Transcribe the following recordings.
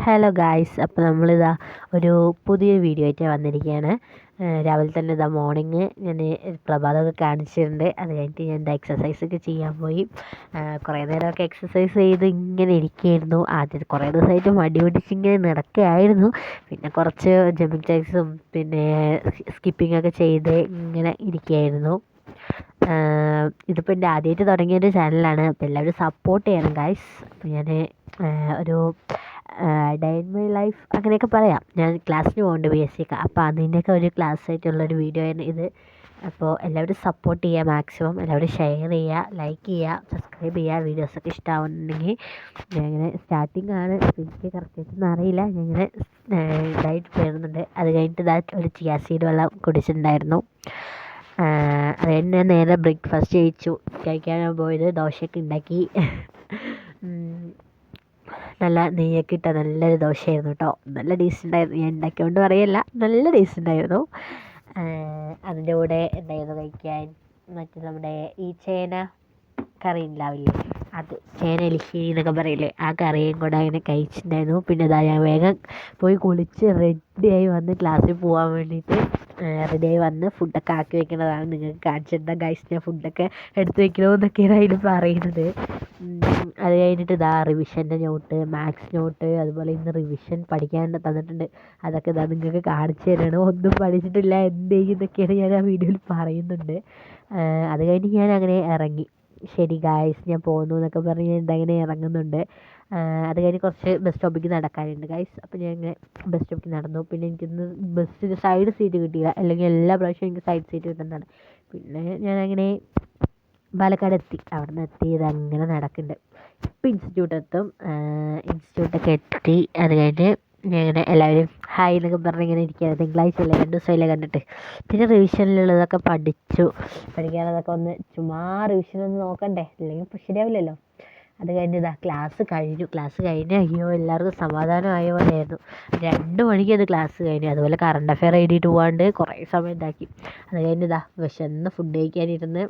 Hello guys, അപ്പോൾ നമ്മളിതാ ഒരു പുതിയൊരു വീഡിയോ ആയിട്ട് വന്നിരിക്കുകയാണ്. രാവിലെ തന്നെ ഇതാ മോർണിംഗ് ഞാൻ പ്രഭാതമൊക്കെ കാണിച്ചിട്ടുണ്ട്. അത് കഴിഞ്ഞിട്ട് ഞാൻ എന്താ എക്സസൈസൊക്കെ ചെയ്യാൻ പോയി. കുറേ നേരമൊക്കെ എക്സസൈസ് ചെയ്ത് ഇങ്ങനെ ഇരിക്കുകയായിരുന്നു. ആദ്യം കുറേ ദിവസമായിട്ട് മടി പിടിച്ചിങ്ങനെ നടക്കുകയായിരുന്നു. പിന്നെ കുറച്ച് ജമ്പിങ് ജാക്സും പിന്നെ സ്കിപ്പിങ്ങൊക്കെ ചെയ്ത് ഇങ്ങനെ ഇരിക്കുകയായിരുന്നു. ഇതിപ്പോൾ എൻ്റെ ആദ്യമായിട്ട് തുടങ്ങിയൊരു ചാനലാണ്. അപ്പോൾ എല്ലാവരും സപ്പോർട്ട് ചെയ്യണം ഗായ്സ്. അപ്പോൾ ഞാൻ ഒരു ഡേ ഇൻ മൈ ലൈഫ് അങ്ങനെയൊക്കെ പറയാം. ഞാൻ ക്ലാസ്സിന് പോകുന്നുണ്ട് BSc ഒക്കെ. അപ്പോൾ അതിൻ്റെയൊക്കെ ഒരു ക്ലാസ് ആയിട്ടുള്ളൊരു വീഡിയോ ആണ് ഇത്. അപ്പോൾ എല്ലാവരും സപ്പോർട്ട് ചെയ്യുക, മാക്സിമം എല്ലാവരും ഷെയർ ചെയ്യുക, ലൈക്ക് ചെയ്യുക, സബ്സ്ക്രൈബ് ചെയ്യുക. വീഡിയോസൊക്കെ ഇഷ്ടമാവുന്നുണ്ടെങ്കിൽ ഞാൻ ഇങ്ങനെ സ്റ്റാർട്ടിങ് ആണ്, എനിക്ക് കറക്റ്റായിട്ടൊന്നും അറിയില്ല. ഞാൻ ഇങ്ങനെ ഇതായിട്ട് വരുന്നുണ്ട്. അത് കഴിഞ്ഞിട്ട് ഒരു ചിയാ സീഡ് വെള്ളം കുടിച്ചിട്ടുണ്ടായിരുന്നു. അത് കഴിഞ്ഞ് ഞാൻ നേരെ ബ്രേക്ക്ഫാസ്റ്റ് കഴിക്കാനാണ് പോയത്. ദോശയൊക്കെ ഉണ്ടാക്കി. നല്ല നെയ്യൊക്കെ ഇട്ട നല്ലൊരു ദോശയായിരുന്നു കേട്ടോ. നല്ല ടേസ്റ്റ് ഉണ്ടായിരുന്നു. ഞാൻ ഉണ്ടാക്കിയോണ്ട് പറയല്ല, നല്ല ടേസ്റ്റ് ഉണ്ടായിരുന്നു. അതിൻ്റെ കൂടെ എന്തായിരുന്നു കഴിക്കാൻ, മറ്റേ നമ്മുടെ ഈ ചേന കറി ഉണ്ടാവില്ലേ, അത് ചേന എലിശ്ശേരി എന്നൊക്കെ പറയില്ലേ, ആ കറിയും കൂടെ അങ്ങനെ കഴിച്ചിട്ടുണ്ടായിരുന്നു. പിന്നെ ഇതാ ഞാൻ വേഗം പോയി കുളിച്ച് റെഡിയായി വന്ന് ക്ലാസ്സിൽ പോകാൻ വേണ്ടിയിട്ട് റെഡിയായി വന്ന് ഫുഡൊക്കെ ആക്കി വെക്കുന്നതാണ് നിങ്ങൾക്ക് കാണിച്ചിട്ടുണ്ടാ ഗൈസ്. ഞാൻ ഫുഡൊക്കെ എടുത്ത് വെക്കണമെന്നൊക്കെയാണ് അതിൽ പറയുന്നത്. അത് കഴിഞ്ഞിട്ട് ഇതാ റിവിഷൻ്റെ നോട്ട്, മാത്സ് നോട്ട്, അതുപോലെ ഇന്ന് റിവിഷൻ പഠിക്കാൻ തന്നിട്ടുണ്ട്. അതൊക്കെ ഇതാ നിങ്ങൾക്ക് കാണിച്ചു തരണം. ഒന്നും പഠിച്ചിട്ടില്ല എന്തെന്നൊക്കെയാണ് ഞാൻ ആ വീഡിയോയിൽ പറയുന്നുണ്ട്. അത് കഴിഞ്ഞ് ഞാൻ അങ്ങനെ ഇറങ്ങി. ശരി ഗായ്സ്, ഞാൻ പോകുന്നു എന്നൊക്കെ പറഞ്ഞ് ഞാൻ ഇതങ്ങനെ ഇറങ്ങുന്നുണ്ട്. അത് കഴിഞ്ഞ് കുറച്ച് ബസ് സ്റ്റോപ്പിലേക്ക് നടക്കാനുണ്ട് ഗൈസ്. അപ്പോൾ ഞാൻ ഇങ്ങനെ ബസ് സ്റ്റോപ്പിലേക്ക് നടന്നു. പിന്നെ എനിക്കിന്ന് ബസ്സിന് സൈഡ് സീറ്റ് കിട്ടിയില്ല, അല്ലെങ്കിൽ എല്ലാ പ്രാവശ്യവും എനിക്ക് സൈഡ് സീറ്റ് കിട്ടുന്നതാണ്. പിന്നെ ഞാനങ്ങനെ പാലക്കാട് എത്തി. അവിടെ നിന്ന് എത്തി ഇതങ്ങനെ നടക്കുന്നുണ്ട്. ഇപ്പം ഇൻസ്റ്റിറ്റ്യൂട്ട് എത്തും. ഇൻസ്റ്റിറ്റ്യൂട്ടൊക്കെ എത്തി. അത് കഴിഞ്ഞ് ഞാൻ ഇങ്ങനെ എല്ലാവരും ഹായ് എന്നൊക്കെ പറഞ്ഞ് ഇങ്ങനെ ഇരിക്കുകയാണ്. തിങ്കളാഴ്ച അല്ലേ, 2 ദിവസമല്ലേ കണ്ടിട്ട്. പിന്നെ റിവിഷനിലുള്ളതൊക്കെ പഠിക്കാനുള്ളതൊക്കെ ഒന്ന് ചുമ്മാ റിവിഷനൊന്ന് നോക്കണ്ടേ, അല്ലെങ്കിൽ ഇപ്പോൾ ശരിയാവില്ലല്ലോ. അത് കഴിഞ്ഞ് ഇതാ ക്ലാസ് കഴിഞ്ഞ് അയ്യോ എല്ലാവർക്കും സമാധാനമായ പോലെയായിരുന്നു. 2 മണിക്ക് അത് ക്ലാസ് കഴിഞ്ഞു. അതുപോലെ കറണ്ട് അഫെയർ എഴുതിയിട്ട് പോകാണ്ട് കുറേ സമയം ഉണ്ടാക്കി. അത് കഴിഞ്ഞ് ഇതാ വിശന്ന് ഫുഡ് കഴിക്കാനിരുന്ന്.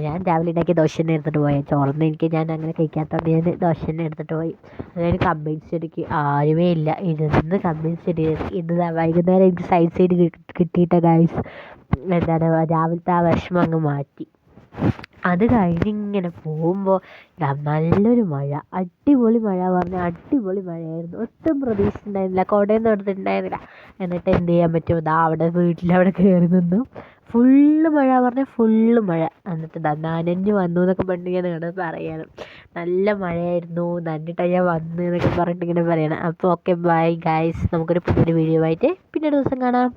ഞാൻ രാവിലെ ഉണ്ടാക്കിയ ദോശ തന്നെ എടുത്തിട്ട് പോയി. ചോറൊന്നും ഞാൻ അങ്ങനെ കഴിക്കാത്തതുകൊണ്ട് ഞാൻ ദോശ തന്നെ എടുത്തിട്ട് പോയി. അത് കഴിഞ്ഞ് കമ്പൈൻ സ്റ്റഡിക്ക് ആരുമേ ഇല്ല. ഇരുന്ന് കമ്പൈൻ സ്റ്റഡി ഇന്ന് വൈകുന്നേരം എനിക്ക് സൈഡ് സൈഡ് കിട്ടിയിട്ട ഗൈസ്. എന്താണ് രാവിലത്തെ ആ വിഷമം അങ്ങ് മാറ്റി. അത് കഴിഞ്ഞിങ്ങനെ പോകുമ്പോൾ നല്ലൊരു മഴ, അടിപൊളി മഴ പറഞ്ഞാൽ അടിപൊളി മഴയായിരുന്നു. ഒട്ടും പ്രതീക്ഷിച്ചിട്ടുണ്ടായിരുന്നില്ല, കുടയൊന്നും എടുത്തിട്ടുണ്ടായിരുന്നില്ല. എന്നിട്ട് എന്ത് ചെയ്യാൻ പറ്റും, അവിടെ വീട്ടിലവിടെ കയറി നിന്നു. ഫുള്ള് മഴ പറഞ്ഞാൽ ഫുള്ള് മഴ. എന്നിട്ട് നനഞ്ഞ് വന്നു എന്നൊക്കെ പറഞ്ഞിട്ട് ഞാൻ നിങ്ങളോട് പറയണം. നല്ല മഴയായിരുന്നു, നനഞ്ഞിട്ടാണ് ഞാൻ വന്നു എന്നൊക്കെ പറഞ്ഞിട്ട് ഇങ്ങനെ പറയണം. അപ്പോൾ ഓക്കെ ബൈ ഗൈസ്, നമുക്കൊരു പുതിയൊരു വീഡിയോ ആയിട്ട് പിന്നെ ഒരു ദിവസം കാണാം.